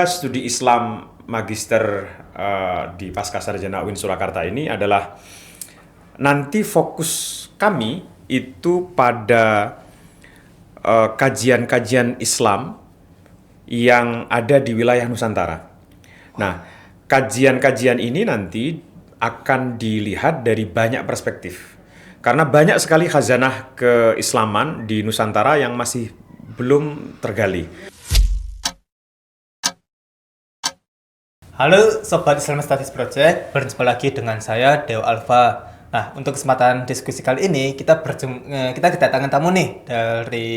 Studi Islam Magister di Pascasarjana UIN Surakarta ini adalah nanti fokus kami itu pada kajian-kajian Islam yang ada di wilayah Nusantara. Nah, kajian-kajian ini nanti akan dilihat dari banyak perspektif. Karena banyak sekali khazanah keislaman di Nusantara yang masih belum tergali. Halo Sobat Islamic Studies Project, berjumpa lagi dengan saya Deo Alfa. Nah, untuk kesempatan diskusi kali ini kita kedatangan tamu nih dari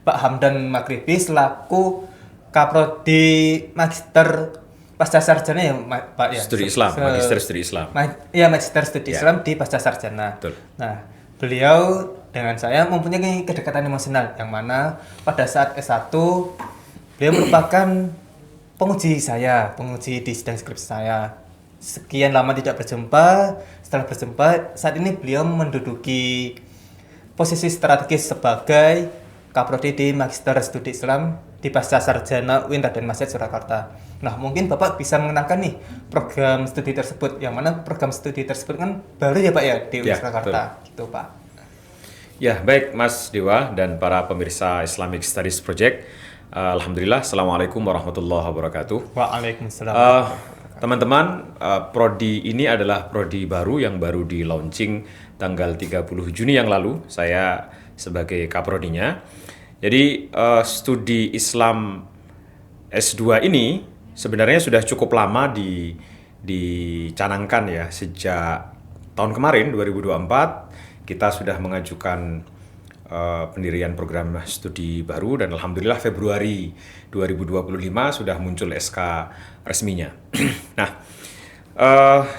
Pak Hamdan Maghribi selaku Kaprodi Magister Pascasarjana ya Pak ya. Studi Islam, Magister Studi Islam. Magister Studi Islam di Pascasarjana. Betul. Nah, beliau dengan saya mempunyai kedekatan emosional yang mana pada saat S1 beliau merupakan penguji di sidang skripsi saya. Sekian lama tidak berjumpa, setelah berjumpa, saat ini beliau menduduki posisi strategis sebagai Kaprodi di Magister Studi Islam di Pascasarjana UIN Raden Masjid Surakarta. Nah, mungkin Bapak bisa mengenalkan nih program studi tersebut, yang mana program studi tersebut kan baru ya Pak ya di UIN Surakarta, gitu Pak. Ya, baik Mas Dewa dan para pemirsa Islamic Studies Project. Alhamdulillah, Assalamualaikum warahmatullahi wabarakatuh. Waalaikumsalam. Teman-teman, prodi ini adalah prodi baru yang baru di launching tanggal 30 Juni yang lalu. Saya sebagai kaprodinya. Jadi studi Islam S2 ini sebenarnya sudah cukup lama dicanangkan ya. Sejak tahun kemarin 2024 kita sudah mengajukan pendirian program studi baru dan alhamdulillah Februari 2025 sudah muncul SK resminya. Nah,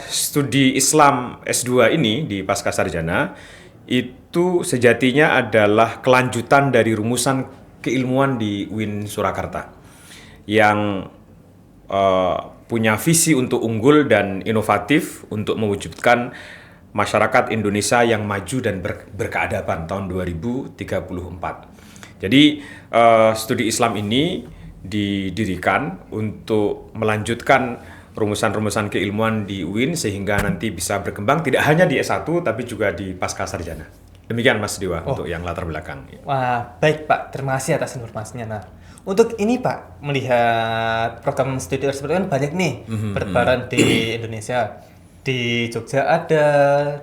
studi Islam S2 ini di Pascasarjana itu sejatinya adalah kelanjutan dari rumusan keilmuan di UIN Surakarta yang punya visi untuk unggul dan inovatif untuk mewujudkan masyarakat Indonesia yang maju dan berkeadaban tahun 2034. Jadi studi Islam ini didirikan untuk melanjutkan rumusan-rumusan keilmuan di UIN sehingga nanti bisa berkembang tidak hanya di S1 tapi juga di Pascasarjana. Demikian Mas Dewa untuk yang latar belakang. Wah, baik Pak, terima kasih atas informasinya. Nah, untuk ini Pak, melihat program studi tersebut kan banyak nih bertebaran di Indonesia. Di Jogja ada,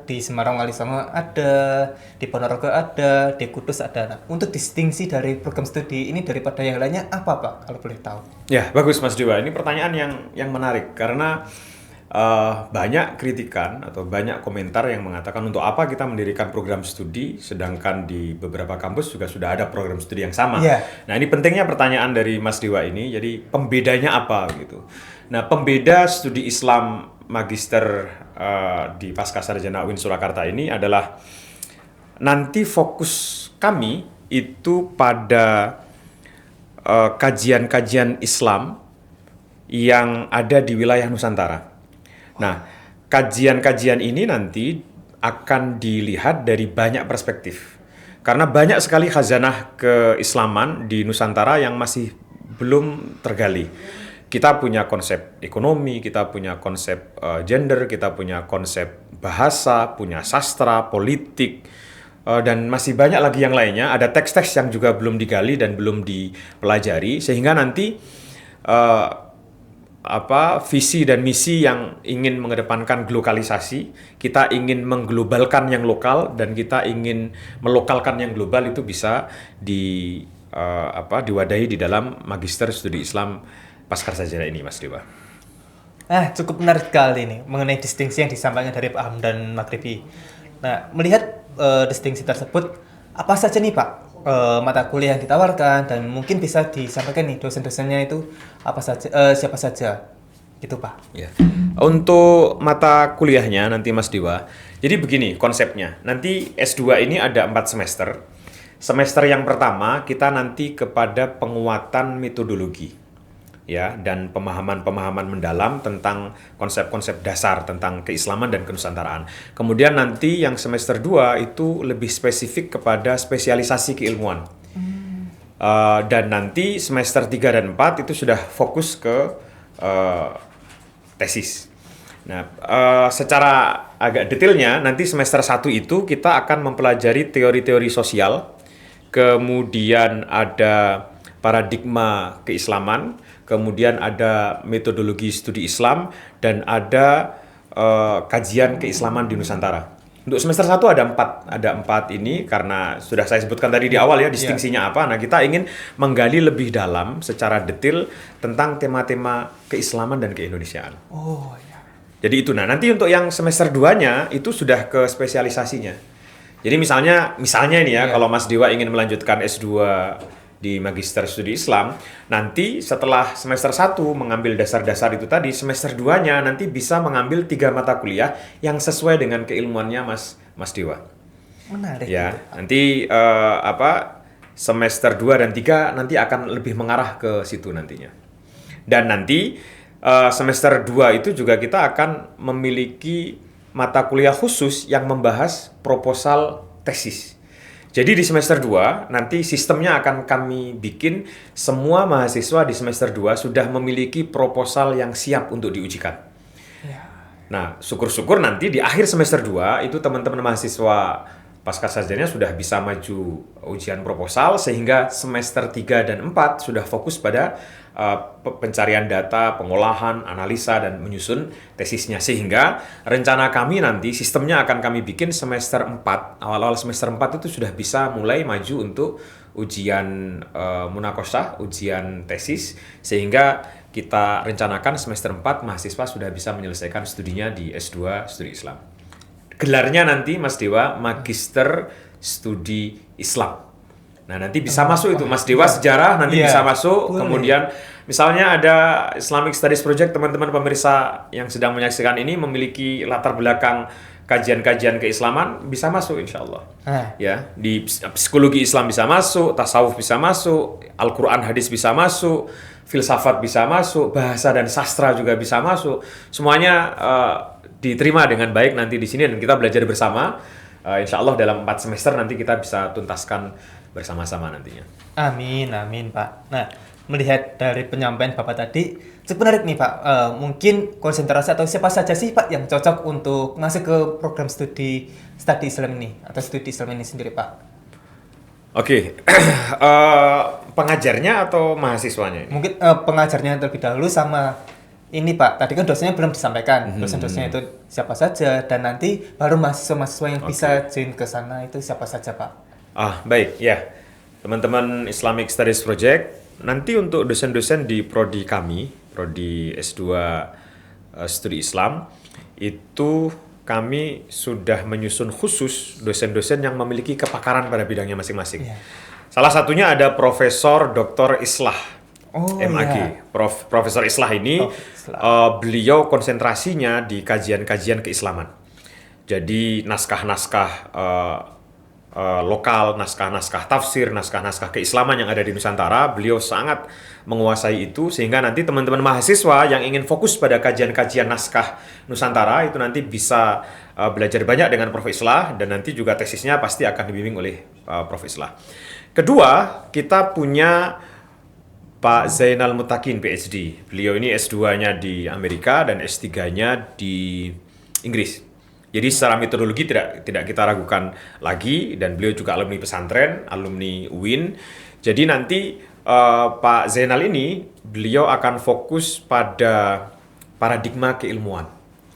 di Semarang Wali Songo ada, di Ponorogo ada, di Kudus ada. Nah, untuk distingsi dari program studi ini daripada yang lainnya apa Pak, kalau boleh tahu? Ya, bagus Mas Dewa. Ini pertanyaan yang menarik karena banyak kritikan atau banyak komentar yang mengatakan untuk apa kita mendirikan program studi sedangkan di beberapa kampus juga sudah ada program studi yang sama. Yeah. Nah, ini pentingnya pertanyaan dari Mas Dewa ini. Jadi pembedanya apa gitu. Nah, pembeda studi Islam Magister di Pascasarjana UIN Surakarta ini adalah nanti fokus kami itu pada kajian-kajian Islam yang ada di wilayah Nusantara. Nah, kajian-kajian ini nanti akan dilihat dari banyak perspektif. Karena banyak sekali khazanah keislaman di Nusantara yang masih belum tergali. Kita punya konsep ekonomi, kita punya konsep gender, kita punya konsep bahasa, punya sastra, politik, dan masih banyak lagi yang lainnya. Ada teks-teks yang juga belum digali dan belum dipelajari, sehingga nanti visi dan misi yang ingin mengedepankan globalisasi, kita ingin mengglobalkan yang lokal dan kita ingin melokalkan yang global itu bisa diwadahi di dalam Magister Studi Islam Pascasarjana ini, Mas Dewa. Cukup menarik sekali nih mengenai distingsi yang disampaikan dari Pak Hamdan Maghribi. Nah, melihat distingsi tersebut, apa saja nih Pak mata kuliah yang ditawarkan dan mungkin bisa disampaikan nih dosen-dosennya itu apa saja, siapa saja, gitu Pak? Ya. Untuk mata kuliahnya nanti Mas Dewa, jadi begini konsepnya. Nanti S2 ini ada 4 semester. Semester yang pertama kita nanti kepada penguatan metodologi. Ya, dan pemahaman-pemahaman mendalam tentang konsep-konsep dasar tentang keislaman dan kenusantaraan. Kemudian nanti yang semester 2 itu lebih spesifik kepada spesialisasi keilmuan. Dan nanti semester 3 dan 4 itu sudah fokus ke tesis. Nah, secara agak detailnya nanti semester 1 itu kita akan mempelajari teori-teori sosial, kemudian ada paradigma keislaman, kemudian ada metodologi studi Islam, dan ada kajian keislaman di Nusantara. Untuk semester 1 ada empat ini karena sudah saya sebutkan tadi di awal ya distingsinya apa. Nah, kita ingin menggali lebih dalam secara detail tentang tema-tema keislaman dan keindonesiaan. Oh ya. Jadi itu. Nah, nanti untuk yang semester 2-nya itu sudah ke spesialisasinya. Jadi misalnya ini ya, kalau Mas Dewa ingin melanjutkan S2 di Magister Studi Islam, nanti setelah semester 1 mengambil dasar-dasar itu tadi, semester 2-nya nanti bisa mengambil 3 mata kuliah yang sesuai dengan keilmuannya Mas Dewa. Menarik. Ya, nanti semester 2 dan 3 nanti akan lebih mengarah ke situ nantinya. Dan nanti semester 2 itu juga kita akan memiliki mata kuliah khusus yang membahas proposal tesis. Jadi di semester 2 nanti sistemnya akan kami bikin semua mahasiswa di semester 2 sudah memiliki proposal yang siap untuk diujikan. Ya. Nah, syukur-syukur nanti di akhir semester 2 itu teman-teman mahasiswa pascasarjana sudah bisa maju ujian proposal sehingga semester 3 dan 4 sudah fokus pada pencarian data, pengolahan, analisa, dan menyusun tesisnya. Sehingga rencana kami nanti sistemnya akan kami bikin semester 4, awal-awal semester 4 itu sudah bisa mulai maju untuk ujian munakosah, ujian tesis, sehingga kita rencanakan semester 4 mahasiswa sudah bisa menyelesaikan studinya di S2 Studi Islam. Gelarnya nanti Mas Dewa Magister Studi Islam. Nah, nanti bisa masuk itu Mas Dewa sejarah nanti bisa masuk. Boleh. Kemudian misalnya ada Islamic Studies Project, teman-teman pemirsa yang sedang menyaksikan ini memiliki latar belakang kajian-kajian keislaman bisa masuk insya Allah. Ya, di psikologi Islam bisa masuk, tasawuf bisa masuk, Al-Qur'an hadis bisa masuk, filsafat bisa masuk, bahasa dan sastra juga bisa masuk. Semuanya diterima dengan baik nanti di sini dan kita belajar bersama. Insya Allah dalam 4 semester nanti kita bisa tuntaskan bersama-sama nantinya. Amin, amin Pak. Nah, melihat dari penyampaian Bapak tadi, cukup menarik nih Pak. Mungkin konsentrasi atau siapa saja sih Pak yang cocok untuk masuk ke program studi Islam ini atau studi Islam ini sendiri Pak? Oke, pengajarnya atau mahasiswanya? Mungkin pengajarnya terlebih dahulu sama ini Pak. Tadi kan dosennya belum disampaikan. Dosen-dosennya itu siapa saja dan nanti baru mahasiswa-mahasiswa yang bisa join ke sana itu siapa saja Pak? Baik, ya. Teman-teman Islamic Studies Project, nanti untuk dosen-dosen di prodi kami, prodi S2 Studi Islam, itu kami sudah menyusun khusus dosen-dosen yang memiliki kepakaran pada bidangnya masing-masing. Salah satunya ada Profesor Dr. Islah, MAG. Profesor Islah ini, beliau konsentrasinya di kajian-kajian keislaman. Jadi naskah-naskah lokal, naskah-naskah tafsir, naskah-naskah keislaman yang ada di Nusantara, beliau sangat menguasai itu sehingga nanti teman-teman mahasiswa yang ingin fokus pada kajian-kajian naskah Nusantara itu nanti bisa belajar banyak dengan Prof. Islah dan nanti juga tesisnya pasti akan dibimbing oleh Prof. Islah. Kedua, kita punya Pak Zainal Mutakin PhD. Beliau ini S2-nya di Amerika dan S3-nya di Inggris. Jadi secara metodologi tidak kita ragukan lagi dan beliau juga alumni pesantren, alumni UIN. Jadi nanti Pak Zainal ini beliau akan fokus pada paradigma keilmuan.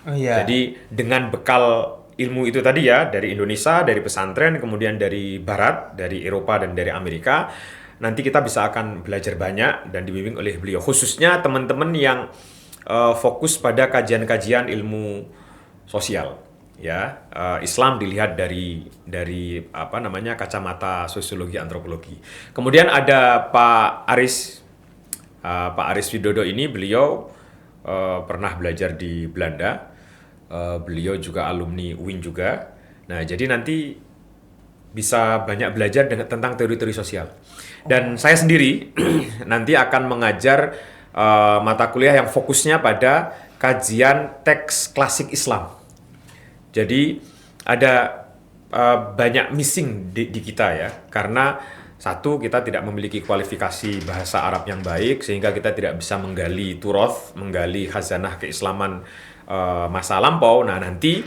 Jadi dengan bekal ilmu itu tadi ya dari Indonesia, dari pesantren, kemudian dari Barat, dari Eropa dan dari Amerika, nanti kita bisa akan belajar banyak dan dibimbing oleh beliau. Khususnya teman-teman yang fokus pada kajian-kajian ilmu sosial. Ya, Islam dilihat dari kacamata sosiologi antropologi. Kemudian ada Pak Aris Widodo ini, beliau pernah belajar di Belanda, beliau juga alumni UIN juga. Nah, jadi nanti bisa banyak belajar tentang teori-teori sosial. Dan saya sendiri nanti akan mengajar mata kuliah yang fokusnya pada kajian teks klasik Islam. Jadi ada banyak missing di kita ya, karena Satu, kita tidak memiliki kualifikasi bahasa Arab yang baik, sehingga kita tidak bisa menggali turoth, menggali khazanah keislaman masa lampau. Nah, nanti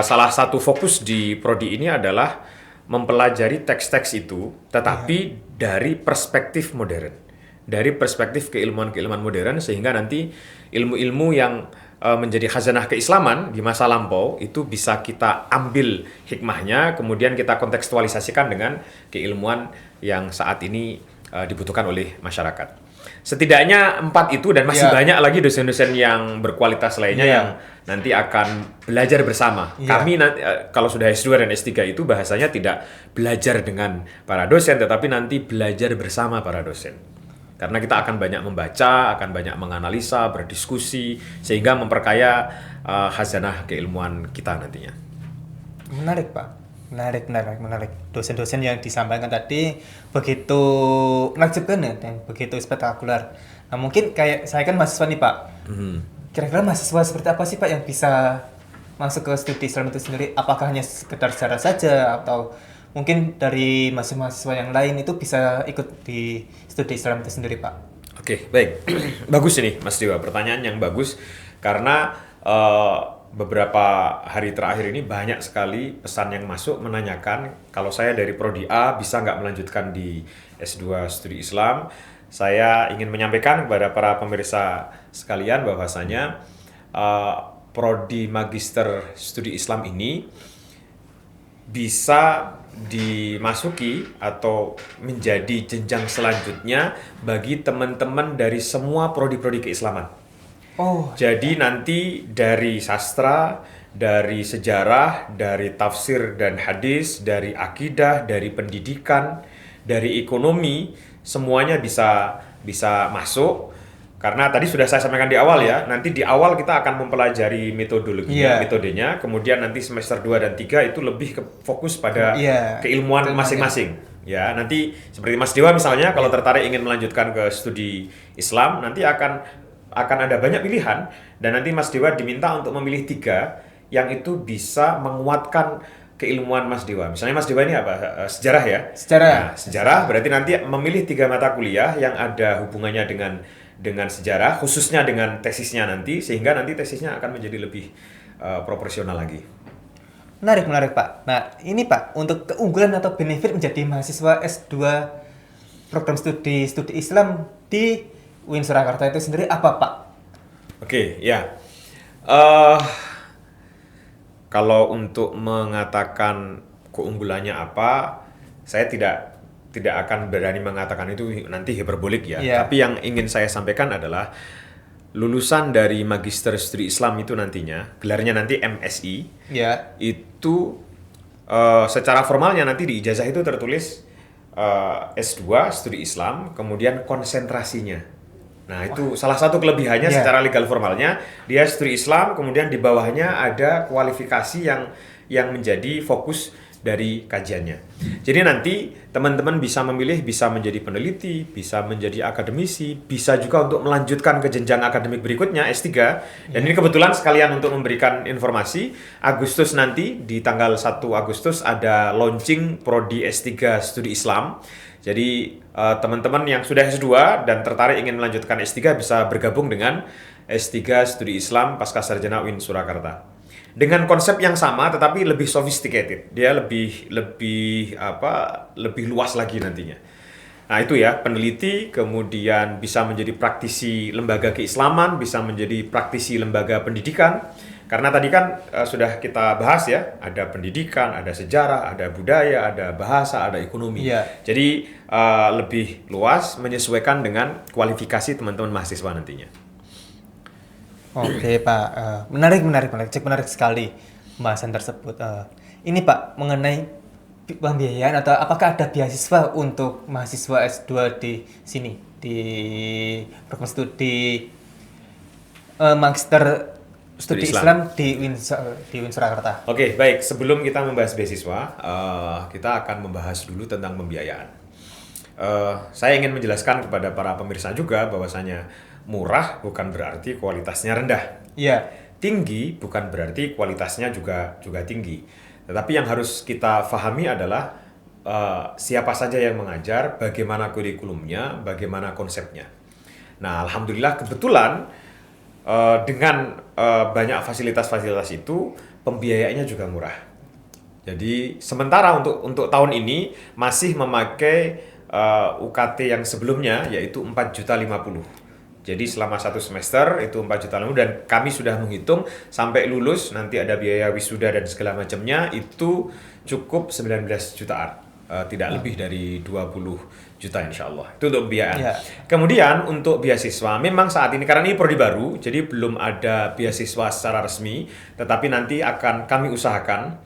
salah satu fokus di prodi ini adalah mempelajari teks-teks itu, tetapi dari perspektif modern, dari perspektif keilmuan-keilmuan modern, sehingga nanti ilmu-ilmu yang menjadi khazanah keislaman di masa lampau itu bisa kita ambil hikmahnya, kemudian kita kontekstualisasikan dengan keilmuan yang saat ini dibutuhkan oleh masyarakat. Setidaknya 4 itu, dan masih banyak lagi dosen-dosen yang berkualitas lainnya yang nanti akan belajar bersama. Kami nanti, kalau sudah S2 dan S3 itu bahasanya tidak belajar dengan para dosen, tetapi nanti belajar bersama para dosen. Karena kita akan banyak membaca, akan banyak menganalisa, berdiskusi, sehingga memperkaya khazanah keilmuan kita nantinya. Menarik, Pak. Menarik. Dosen-dosen yang disampaikan tadi begitu menakjubkan dan begitu spektakuler. Nah, mungkin kayak saya kan mahasiswa nih, Pak. Kira-kira mahasiswa seperti apa sih, Pak, yang bisa masuk ke studi Islam itu sendiri? Apakah hanya sekedar sejarah saja, atau mungkin dari mahasiswa yang lain itu bisa ikut di studi Islam itu sendiri, Pak? Oke, baik. Bagus ini, Mas Dewa. Pertanyaan yang bagus, karena beberapa hari terakhir ini banyak sekali pesan yang masuk menanyakan kalau saya dari Prodi A bisa nggak melanjutkan di S2 Studi Islam. Saya ingin menyampaikan kepada para pemirsa sekalian bahwasanya Prodi Magister Studi Islam ini bisa dimasuki atau menjadi jenjang selanjutnya bagi teman-teman dari semua prodi-prodi keislaman. Jadi nanti dari sastra, dari sejarah, dari tafsir dan hadis, dari akidah, dari pendidikan, dari ekonomi, semuanya bisa masuk. Karena tadi sudah saya sampaikan di awal ya, nanti di awal kita akan mempelajari metodenya, kemudian nanti semester 2 dan 3 itu lebih fokus pada keilmuan masing-masing. Ya, nanti seperti Mas Dewa misalnya kalau tertarik ingin melanjutkan ke studi Islam, nanti akan ada banyak pilihan, dan nanti Mas Dewa diminta untuk memilih 3 yang itu bisa menguatkan keilmuan Mas Dewa. Misalnya Mas Dewa ini apa? Sejarah ya? Sejarah berarti nanti memilih 3 mata kuliah yang ada hubungannya dengan sejarah, khususnya dengan tesisnya nanti, sehingga nanti tesisnya akan menjadi lebih proporsional lagi. Menarik, Pak. Nah, ini Pak, untuk keunggulan atau benefit menjadi mahasiswa S2 program studi Islam di UIN Surakarta itu sendiri apa, Pak? Oke, ya. Kalau untuk mengatakan keunggulannya apa, saya tidak akan berani mengatakan itu nanti hiperbolik ya. Tapi yang ingin saya sampaikan adalah lulusan dari Magister Studi Islam itu nantinya, gelarnya nanti MSI, itu secara formalnya nanti di ijazah itu tertulis S2 Studi Islam, kemudian konsentrasinya. Nah, itu salah satu kelebihannya secara legal formalnya, dia studi Islam, kemudian di bawahnya ada kualifikasi yang menjadi fokus dari kajiannya. Jadi nanti teman-teman bisa memilih, bisa menjadi peneliti, bisa menjadi akademisi, bisa juga untuk melanjutkan ke jenjang akademik berikutnya S3. Dan ini kebetulan sekalian untuk memberikan informasi, Agustus nanti di tanggal 1 Agustus ada launching Prodi S3 Studi Islam. Jadi teman-teman yang sudah S2 dan tertarik ingin melanjutkan S3 bisa bergabung dengan S3 Studi Islam Pascasarjana UIN Surakarta. Dengan konsep yang sama tetapi lebih sophisticated. Dia lebih luas lagi nantinya. Nah, itu ya, peneliti, kemudian bisa menjadi praktisi lembaga keislaman, bisa menjadi praktisi lembaga pendidikan. Karena tadi kan sudah kita bahas ya, ada pendidikan, ada sejarah, ada budaya, ada bahasa, ada ekonomi. Jadi lebih luas menyesuaikan dengan kualifikasi teman-teman mahasiswa nantinya. Oke, Pak, menarik sekali pembahasan tersebut. Ini Pak, mengenai pembiayaan atau apakah ada beasiswa untuk mahasiswa S2 di sini, di program studi Magister Studi Islam di UIN Surakarta. Oke, baik. Sebelum kita membahas beasiswa, kita akan membahas dulu tentang pembiayaan. Saya ingin menjelaskan kepada para pemirsa juga bahwasanya murah bukan berarti kualitasnya rendah. Tinggi bukan berarti kualitasnya juga tinggi. Tetapi yang harus kita pahami adalah siapa saja yang mengajar, bagaimana kurikulumnya, bagaimana konsepnya. Nah, alhamdulillah kebetulan dengan banyak fasilitas-fasilitas itu, pembiayaannya juga murah. Jadi sementara untuk tahun ini masih memakai UKT yang sebelumnya, yaitu 4.050.000. Jadi selama 1 semester itu 4.050.000, dan kami sudah menghitung sampai lulus nanti ada biaya wisuda dan segala macamnya itu cukup 19 jutaan. Tidak lebih dari 20 juta insya Allah. Itu untuk pembiayaan. Ya. Kemudian untuk beasiswa, memang saat ini karena ini prodi baru, jadi belum ada beasiswa secara resmi, tetapi nanti akan kami usahakan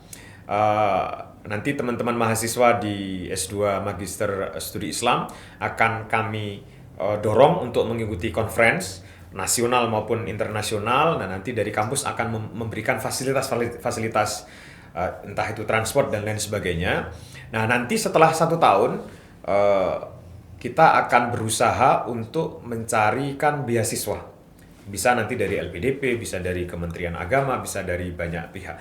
nanti teman-teman mahasiswa di S2 Magister Studi Islam akan kami dorong untuk mengikuti conference nasional maupun internasional. Nah, nanti dari kampus akan memberikan fasilitas-fasilitas entah itu transport dan lain sebagainya. Nah, nanti setelah 1 tahun kita akan berusaha untuk mencarikan beasiswa. Bisa nanti dari LPDP, bisa dari Kementerian Agama, bisa dari banyak pihak.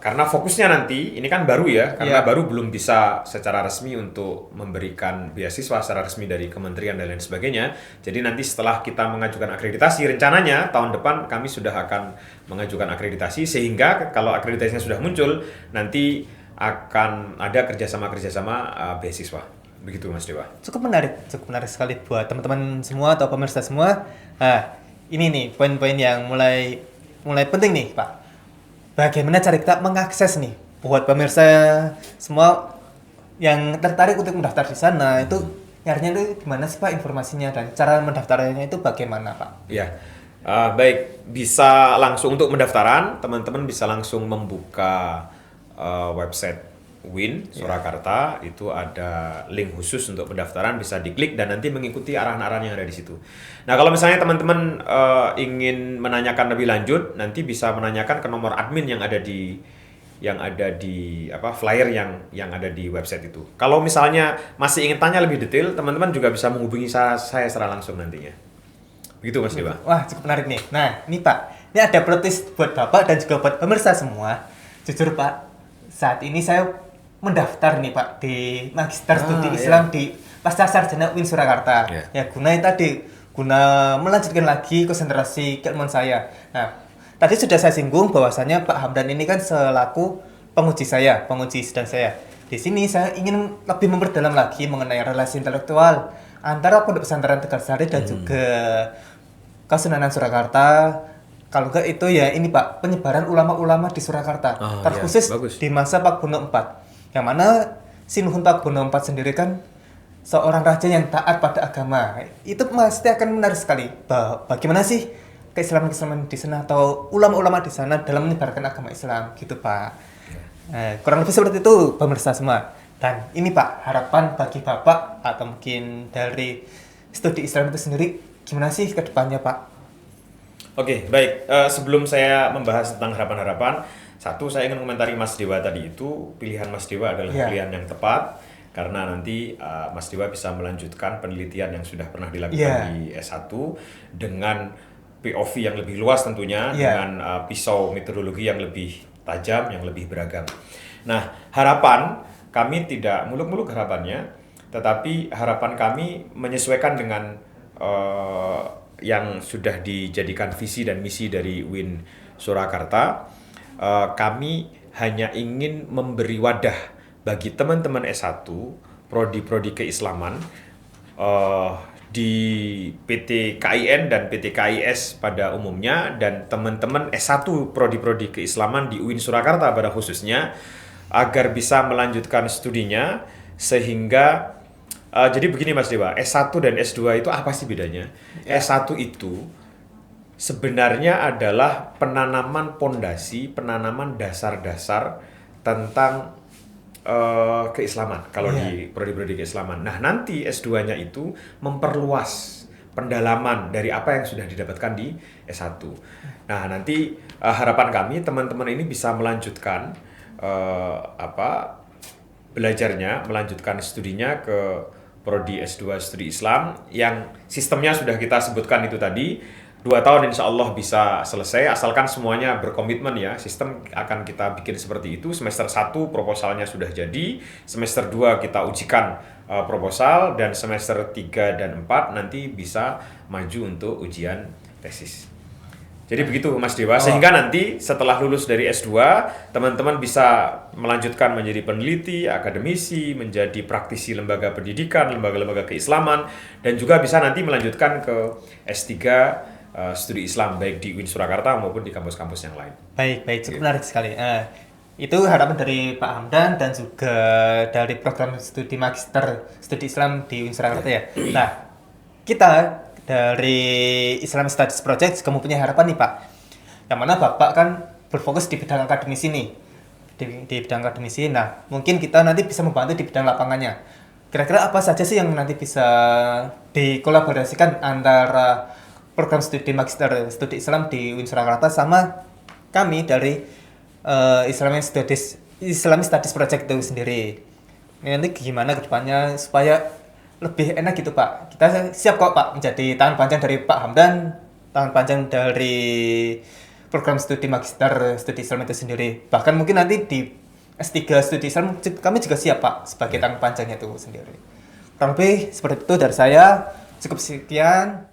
Karena fokusnya nanti ini kan baru ya, karena baru belum bisa secara resmi untuk memberikan beasiswa secara resmi dari kementerian dan lain sebagainya. Jadi nanti setelah kita mengajukan akreditasi, rencananya tahun depan kami sudah akan mengajukan akreditasi, sehingga kalau akreditasinya sudah muncul nanti akan ada kerjasama beasiswa. Begitu Mas Dewa. Cukup menarik sekali buat teman-teman semua atau pemirsa semua. Nah, ini nih poin-poin yang mulai penting nih, Pak. Bagaimana cara kita mengakses nih buat pemirsa semua yang tertarik untuk mendaftar di sana, itu nyarinya itu gimana sih Pak informasinya, dan cara mendaftarnya itu bagaimana Pak? Ya, baik, bisa langsung untuk pendaftaran, teman-teman bisa langsung membuka website WIN Surakarta, itu ada link khusus untuk pendaftaran, bisa diklik dan nanti mengikuti arahan-arahan yang ada di situ. Nah, kalau misalnya teman-teman ingin menanyakan lebih lanjut, nanti bisa menanyakan ke nomor admin yang ada di flyer yang ada di website itu. Kalau misalnya masih ingin tanya lebih detail, teman-teman juga bisa menghubungi saya secara langsung nantinya. Begitu Mas Dewa. Wah, cukup menarik nih. Nah, ini Pak, ini ada protes buat Bapak dan juga buat pemirsa semua. Jujur Pak, saat ini saya mendaftar nih Pak di Magister Studi Islam di Pasca Sarjana UIN Surakarta. Ya, guna melanjutkan lagi konsentrasi keilmuan saya. Nah, tadi sudah saya singgung bahwasannya Pak Hamdan ini kan selaku penguji sidang saya. Di sini saya ingin lebih memperdalam lagi mengenai relasi intelektual antara Pondok Pesantren Tegalsari dan juga Kasunanan Surakarta. Kalau enggak itu ya ini Pak, penyebaran ulama-ulama di Surakarta, terkhusus di masa Pak Bono IV. Yang mana Sinuhun Pak Bono IV sendiri kan seorang raja yang taat pada agama. Itu pasti akan menarik sekali. Bagaimana sih keislaman di sana atau ulama-ulama di sana dalam menyebarkan agama Islam gitu Pak. Kurang lebih seperti itu pemirsa semua. Dan ini Pak, harapan bagi Bapak atau mungkin dari studi Islam itu sendiri gimana sih ke depannya Pak? Oke, baik. Sebelum saya membahas tentang harapan-harapan, satu, saya ingin mengomentari Mas Dewa tadi itu, pilihan Mas Dewa adalah pilihan yang tepat, karena nanti Mas Dewa bisa melanjutkan penelitian yang sudah pernah dilakukan di S1 dengan POV yang lebih luas tentunya, dengan pisau metodologi yang lebih tajam, yang lebih beragam. Nah, harapan kami tidak muluk-muluk harapannya, tetapi harapan kami menyesuaikan dengan yang sudah dijadikan visi dan misi dari UIN Surakarta. Kami hanya ingin memberi wadah bagi teman-teman S1 prodi-prodi keislaman di PT KIN dan PT KIS pada umumnya, dan teman-teman S1 prodi-prodi keislaman di UIN Surakarta pada khususnya, agar bisa melanjutkan studinya. Sehingga jadi begini Mas Dewa, S1 dan S2 itu apa sih bedanya? S1 itu sebenarnya adalah penanaman pondasi, penanaman dasar-dasar tentang keislaman kalau di prodi-prodi keislaman. Nah, nanti S2-nya itu memperluas pendalaman dari apa yang sudah didapatkan di S1. Nah, nanti harapan kami teman-teman ini bisa melanjutkan belajarnya, melanjutkan studinya ke prodi S2 Studi Islam yang sistemnya sudah kita sebutkan itu tadi. 2 tahun insya Allah bisa selesai, asalkan semuanya berkomitmen ya. Sistem akan kita bikin seperti itu. Semester 1 proposalnya sudah jadi, semester 2 kita ujikan proposal, dan semester 3 dan 4 nanti bisa maju untuk ujian tesis. Jadi begitu Mas Dewa, sehingga nanti setelah lulus dari S2, teman-teman bisa melanjutkan menjadi peneliti, akademisi, menjadi praktisi lembaga pendidikan, lembaga-lembaga keislaman, dan juga bisa nanti melanjutkan ke S3 studi Islam, baik di UIN Surakarta maupun di kampus-kampus yang lain. Baik, cukup menarik sekali. Itu harapan dari Pak Hamdan dan juga dari program studi magister studi Islam di UIN Surakarta ya. Nah, kita dari Islam Studies Project juga mempunyai harapan nih Pak, yang mana Bapak kan berfokus di bidang akademisi nih, di bidang akademisi. Nah, mungkin kita nanti bisa membantu di bidang lapangannya. Kira-kira apa saja sih yang nanti bisa dikolaborasikan antara program studi magister studi Islam di UIN Surakarta sama kami dari Islamic Studies Project itu sendiri? Ini nanti gimana ke depannya supaya lebih enak gitu Pak. Kita siap kok Pak menjadi tangan panjang dari Pak Hamdan, tangan panjang dari program studi magister studi Islam itu sendiri. Bahkan mungkin nanti di S3 studi Islam kami juga siap Pak sebagai tangan panjangnya itu sendiri. Kurang lebih seperti itu dari saya. Cukup sekian.